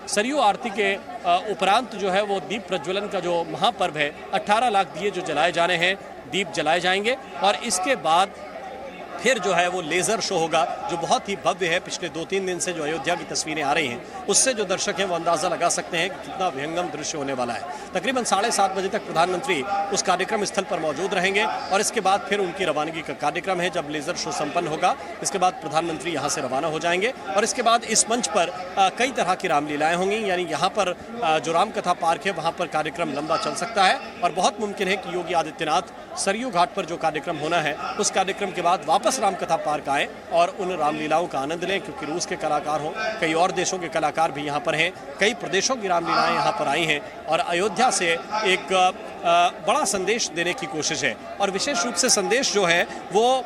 सरयू आरती के उपरांत जो है वो दीप प्रज्वलन का जो महापर्व है, 18 लाख दिए जो जलाए जाने हैं, दीप जलाए जाएंगे और इसके बाद फिर जो है वो लेज़र शो होगा जो बहुत ही भव्य है। पिछले 2-3 दिन से जो अयोध्या की तस्वीरें आ रही हैं उससे जो दर्शक हैं वो अंदाज़ा लगा सकते हैं कि कितना विहंगम दृश्य होने वाला है। तकरीबन 7:30 बजे तक प्रधानमंत्री उस कार्यक्रम स्थल पर मौजूद रहेंगे और इसके बाद फिर उनकी रवानगी का कार्यक्रम है। जब लेज़र शो संपन्न होगा इसके बाद प्रधानमंत्री यहाँ से रवाना हो जाएंगे और इसके बाद इस मंच पर कई तरह की रामलीलाएँ होंगी। यानी यहाँ पर जो रामकथा पार्क है वहाँ पर कार्यक्रम लंबा चल सकता है और बहुत मुमकिन है कि योगी आदित्यनाथ सरयू घाट पर जो कार्यक्रम होना है उस कार्यक्रम के बाद वापस रामकथा पार्क आए और उन रामलीलाओं का आनंद लें, क्योंकि रूस के कलाकार हों, कई और देशों के कलाकार भी यहाँ पर हैं, कई प्रदेशों की रामलीलाएं यहाँ पर आई हैं और अयोध्या से एक बड़ा संदेश देने की कोशिश है। और विशेष रूप से संदेश जो है वो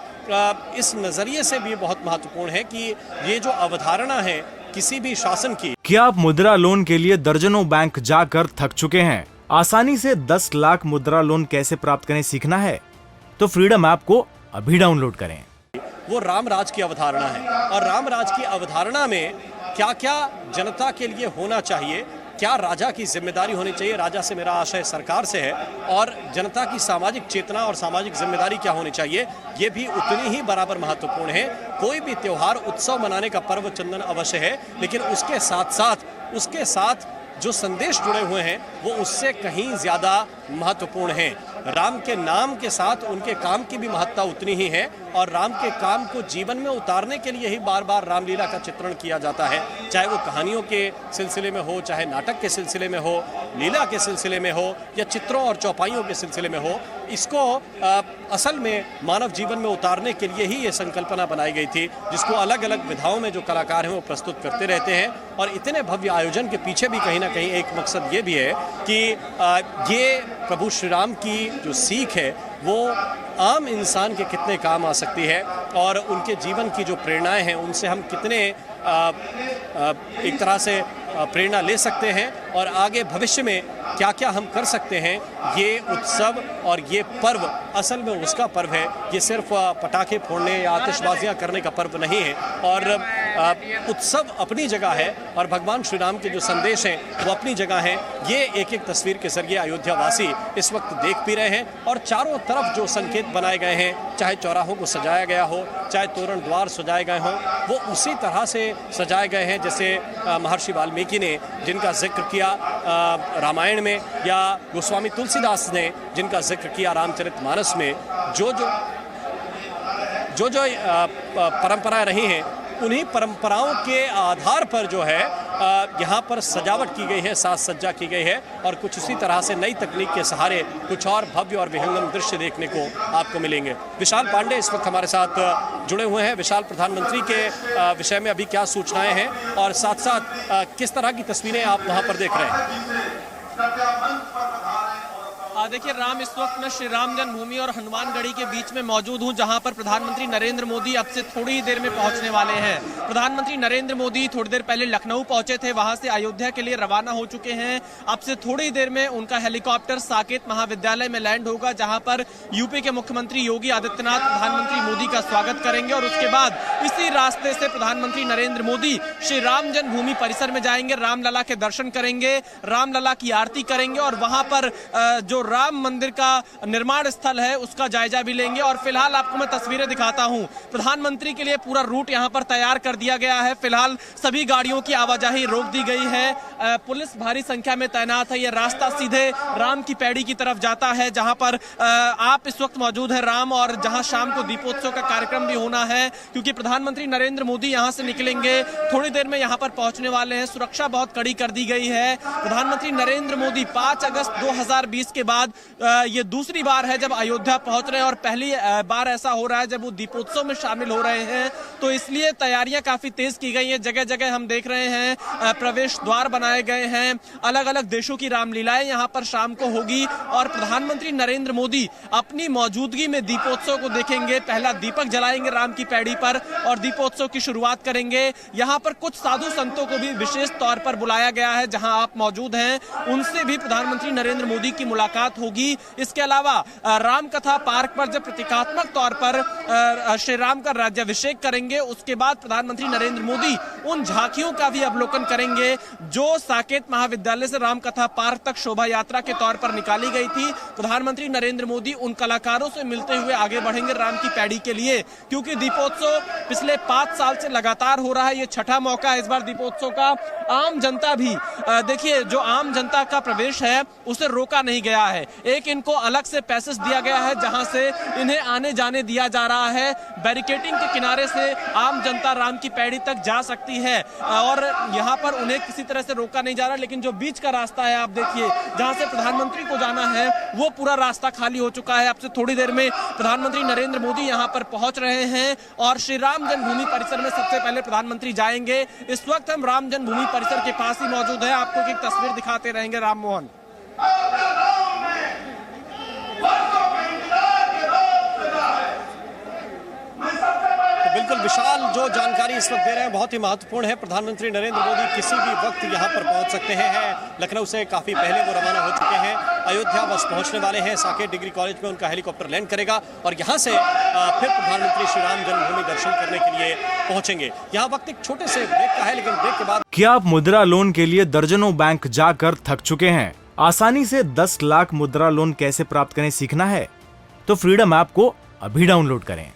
इस नज़रिए से भी बहुत महत्वपूर्ण है कि ये जो अवधारणा है किसी भी शासन की। क्या आप मुद्रा लोन के लिए दर्जनों बैंक जाकर थक चुके हैं? आसानी से 10 लाख मुद्रा लोन कैसे प्राप्त करें सीखना है तो फ्रीडम ऐप को अभी डाउनलोड करें। वो राम राज की अवधारणा है और राम राज की अवधारणा में क्या क्या जनता के लिए होना चाहिए, क्या राजा की जिम्मेदारी होनी चाहिए, राजा से मेरा आशय सरकार से है, और जनता की सामाजिक चेतना और सामाजिक जिम्मेदारी क्या होनी चाहिए, ये भी उतनी ही बराबर महत्वपूर्ण है। कोई भी त्योहार उत्सव मनाने का पर्व चंदन अवश्य है, लेकिन उसके साथ जो संदेश जुड़े हुए हैं वो उससे कहीं ज़्यादा महत्वपूर्ण हैं। राम के नाम के साथ उनके काम की भी महत्ता उतनी ही है और राम के काम को जीवन में उतारने के लिए ही बार बार रामलीला का चित्रण किया जाता है, चाहे वो कहानियों के सिलसिले में हो, चाहे नाटक के सिलसिले में हो, लीला के सिलसिले में हो या चित्रों और चौपाइयों के सिलसिले में हो। इसको असल में मानव जीवन में उतारने के लिए ही ये संकल्पना बनाई गई थी, जिसको अलग अलग विधाओं में जो कलाकार हैं वो प्रस्तुत करते रहते हैं। और इतने भव्य आयोजन के पीछे भी कहीं ना कहीं एक मकसद ये भी है कि ये प्रभु श्री राम की जो सीख है वो आम इंसान के कितने काम आ सकती है और उनके जीवन की जो प्रेरणाएं हैं उनसे हम कितने एक तरह से प्रेरणा ले सकते हैं और आगे भविष्य में क्या क्या हम कर सकते हैं। ये उत्सव और ये पर्व असल में उसका पर्व है, ये सिर्फ पटाखे फोड़ने या आतिशबाजियां करने का पर्व नहीं है। और उत्सव अपनी जगह है और भगवान श्री राम के जो संदेश हैं वो अपनी जगह हैं। ये एक एक तस्वीर के जरिए अयोध्या वासी इस वक्त देख भी रहे हैं और चारों तरफ जो संकेत बनाए गए हैं, चाहे चौराहों को सजाया गया हो, चाहे तोरण द्वार सजाए गए हों, वो उसी तरह से सजाए गए हैं जैसे महर्षि वाल्मीकि ने जिनका जिक्र किया रामायण में या गोस्वामी तुलसीदास ने जिनका जिक्र किया रामचरितमानस में। जो परंपराएं रही हैं उन्हीं परंपराओं के आधार पर जो है यहाँ पर सजावट की गई है, साज सज्जा की गई है और कुछ उसी तरह से नई तकनीक के सहारे कुछ और भव्य और विहंगम दृश्य देखने को आपको मिलेंगे। विशाल पांडे इस वक्त हमारे साथ जुड़े हुए हैं। विशाल, प्रधानमंत्री के विषय में अभी क्या सूचनाएं हैं और साथ साथ किस तरह की तस्वीरें आप वहाँ पर देख रहे हैं? देखिए, राम इस वक्त मैं श्री राम जन्मभूमि और हनुमानगढ़ी के बीच में मौजूद हूं, जहां पर प्रधानमंत्री नरेंद्र मोदी अब से थोड़ी ही देर में पहुंचने वाले हैं। प्रधानमंत्री नरेंद्र मोदी थोड़ी देर पहले लखनऊ पहुंचे थे, वहां से अयोध्या के लिए रवाना हो चुके हैं। अब से थोड़ी ही देर में उनका हेलीकॉप्टर साकेत महाविद्यालय में लैंड होगा, जहां पर यूपी के मुख्यमंत्री योगी आदित्यनाथ प्रधानमंत्री मोदी का स्वागत करेंगे और उसके बाद इसी रास्ते से प्रधानमंत्री नरेंद्र मोदी श्री राम जन्मभूमि परिसर में जाएंगे, रामलला के दर्शन करेंगे, रामलला की आरती करेंगे और वहां पर जो राम मंदिर का निर्माण स्थल है उसका जायजा भी लेंगे। और फिलहाल आपको मैं तस्वीरें दिखाता हूं। प्रधानमंत्री के लिए पूरा रूट यहां पर तैयार कर दिया गया है। फिलहाल सभी गाड़ियों की आवाजाही रोक दी गई है। पुलिस भारी संख्या में तैनात है। यह रास्ता सीधे राम की पैड़ी की तरफ जाता है, जहां पर आप इस वक्त मौजूद है राम, और जहां शाम को दीपोत्सव का कार्यक्रम भी होना है, क्योंकि प्रधानमंत्री नरेंद्र मोदी यहां से निकलेंगे, थोड़ी देर में यहां पर पहुंचने वाले हैं। सुरक्षा बहुत कड़ी कर दी गई है। प्रधानमंत्री नरेंद्र मोदी 5 अगस्त 2020 के बाद ये दूसरी बार है जब अयोध्या पहुंच रहे हैं और पहली बार ऐसा हो रहा है जब वो दीपोत्सव में शामिल हो रहे हैं, तो इसलिए तैयारियां काफी तेज की गई हैं। जगह जगह हम देख रहे हैं प्रवेश द्वार बनाए गए हैं। अलग अलग देशों की रामलीलाएं यहां पर शाम को होगी और प्रधानमंत्री नरेंद्र मोदी अपनी मौजूदगी में दीपोत्सव को देखेंगे। पहला दीपक जलाएंगे राम की पैड़ी पर और दीपोत्सव की शुरुआत करेंगे। यहां पर कुछ साधु संतों को भी विशेष तौर पर बुलाया गया है, जहां आप मौजूद हैं उनसे भी प्रधानमंत्री नरेंद्र मोदी की मुलाकात शुरुआत होगी। इसके अलावा रामकथा पार्क पर जब प्रतीकात्मक तौर पर श्री राम का राज्याभिषेक करेंगे, उसके बाद प्रधानमंत्री नरेंद्र मोदी उन झांकियों का भी अवलोकन करेंगे जो साकेत महाविद्यालय से रामकथा पार्क तक शोभा यात्रा के तौर पर निकाली गई थी। प्रधानमंत्री नरेंद्र मोदी उन कलाकारों से मिलते हुए आगे बढ़ेंगे राम की पैड़ी के लिए, क्योंकि दीपोत्सव पिछले 5 साल से लगातार हो रहा है। ये छठा मौका है इस बार दीपोत्सव का। आम जनता भी देखिए, जो आम जनता का प्रवेश है उसे रोका नहीं गया है। एक इनको अलग से पैसेज दिया गया है जहां से इन्हें आने जाने दिया जा रहा है। बैरिकेडिंग के किनारे से आम जनता राम की पैड़ी तक जा सकती है और यहां पर उन्हें किसी तरह से रोका नहीं जा रहा। लेकिन जो बीच का रास्ता है, आप देखिए, जहां से प्रधानमंत्री को जाना है वो पूरा रास्ता खाली हो चुका है। अब से थोड़ी देर में प्रधानमंत्री नरेंद्र मोदी यहां पर पहुंच रहे हैं और श्री राम जन्मभूमि परिसर में सबसे पहले प्रधानमंत्री जाएंगे। इस वक्त हम राम जन्मभूमि परिसर के पास ही मौजूद है। आपको एक तस्वीर दिखाते रहेंगे राम मोहन। तो बिल्कुल विशाल जो जानकारी इस वक्त दे रहे हैं बहुत ही महत्वपूर्ण है। प्रधानमंत्री नरेंद्र मोदी किसी भी वक्त यहां पर पहुंच सकते हैं। लखनऊ से काफी पहले वो रवाना हो चुके हैं, अयोध्या बस पहुंचने वाले हैं। साकेत डिग्री कॉलेज में उनका हेलीकॉप्टर लैंड करेगा और यहां से फिर प्रधानमंत्री श्री राम जन्मभूमि दर्शन करने के लिए पहुंचेंगे। यहाँ वक्त एक छोटे से ब्रेक का है, लेकिन ब्रेक के बाद क्या आप मुद्रा लोन के लिए दर्जनों बैंक जाकर थक चुके हैं? आसानी से 10 लाख मुद्रा लोन कैसे प्राप्त करें सीखना है? तो फ्रीडम ऐप को अभी डाउनलोड करें।